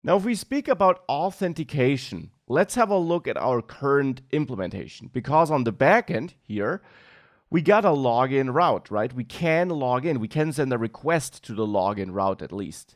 Now, if we speak about authentication, let's have a look at our current implementation, because on the backend here, we got a login route, right? We can log in, we can send a request to the login route at least.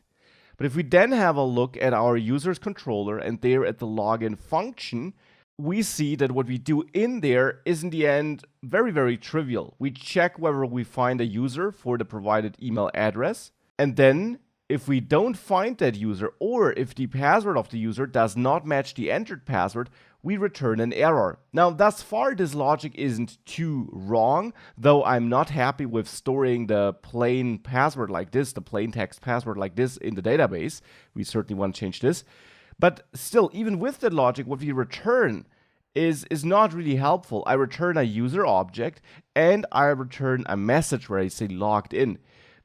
But if we then have a look at our user's controller and there at the login function, we see that what we do in there is in the end very, very trivial. We check whether we find a user for the provided email address, and then if we don't find that user, or if the password of the user does not match the entered password, we return an error. Now, thus far, this logic isn't too wrong, though I'm not happy with storing the plain password like this, the plain text password like this in the database. We certainly want to change this. But still, even with that logic, what we return is not really helpful. I return a user object, and I return a message where I say logged in.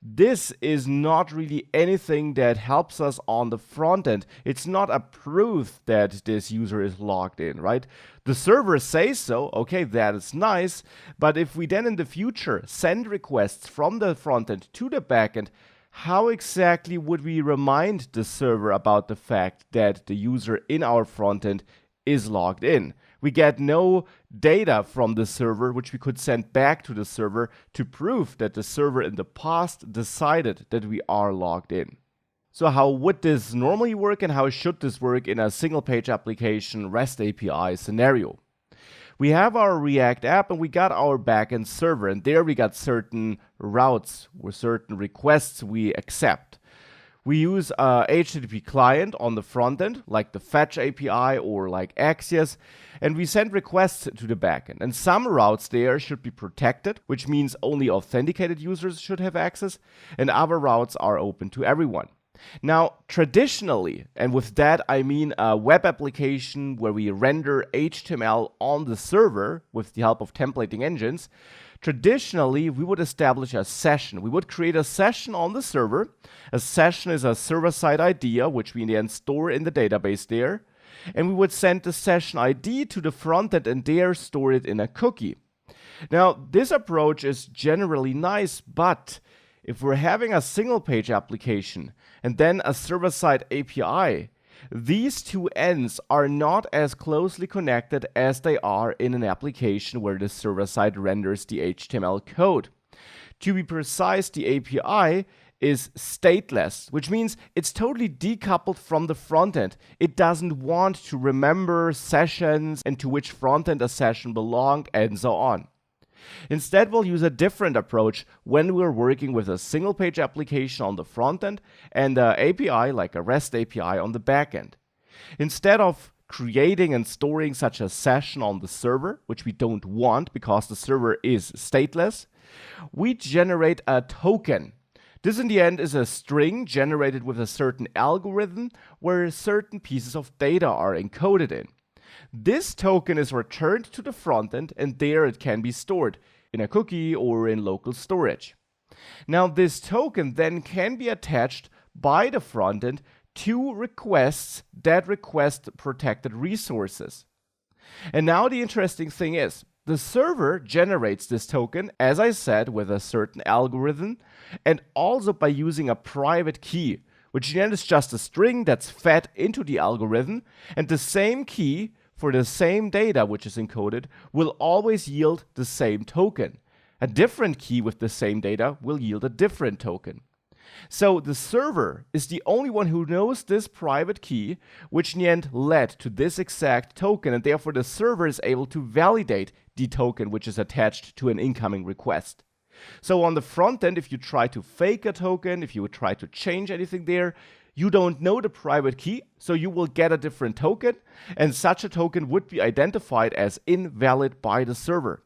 This is not really anything that helps us on the front end. It's not a proof that this user is logged in, right? The server says so, okay, that is nice, but if we then in the future send requests from the front end to the back end, how exactly would we remind the server about the fact that the user in our front end is logged in? We get no data from the server which we could send back to the server to prove that the server in the past decided that we are logged in. So how would this normally work, and how should this work in a single page application REST API scenario? We have our React app and we got our backend server, and there we got certain routes or certain requests we accept. We use a HTTP client on the front end, like the Fetch API or like Axios, and we send requests to the backend. And some routes there should be protected, which means only authenticated users should have access, and other routes are open to everyone. Now, traditionally, and with that I mean a web application where we render HTML on the server with the help of templating engines, traditionally we would establish a session. We would create a session on the server. A session is a server-side idea, which we then store in the database there. And we would send the session ID to the front end and there store it in a cookie. Now, this approach is generally nice, but if we're having a single page application and then a server-side API, these two ends are not as closely connected as they are in an application where the server-side renders the HTML code. To be precise, the API is stateless, which means it's totally decoupled from the front end. It doesn't want to remember sessions and to which front end a session belonged and so on. Instead, we'll use a different approach when we're working with a single page application on the front end and an API like a REST API on the back end. Instead of creating and storing such a session on the server, which we don't want because the server is stateless, we generate a token. This in the end is a string generated with a certain algorithm where certain pieces of data are encoded in. This token is returned to the front end, and there it can be stored in a cookie or in local storage. Now, this token then can be attached by the front end to requests that request protected resources. And now the interesting thing is, the server generates this token, as I said, with a certain algorithm, and also by using a private key, which then is just a string that's fed into the algorithm, and the same key for the same data which is encoded will always yield the same token. A different key with the same data will yield a different token. So the server is the only one who knows this private key, which in the end led to this exact token, and therefore the server is able to validate the token which is attached to an incoming request. So on the front end, if you try to fake a token, if you would try to change anything there, you don't know the private key, so you will get a different token, and such a token would be identified as invalid by the server.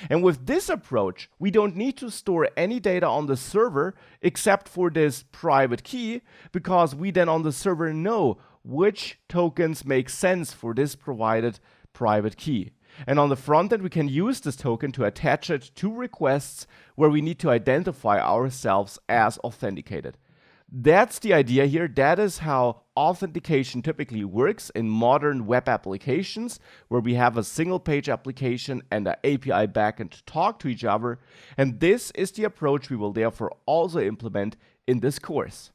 And with this approach, we don't need to store any data on the server except for this private key, because we then on the server know which tokens make sense for this provided private key. And on the front end, we can use this token to attach it to requests where we need to identify ourselves as authenticated. That's the idea here. That is how authentication typically works in modern web applications, where we have a single page application and an API backend talk to each other. And this is the approach we will therefore also implement in this course.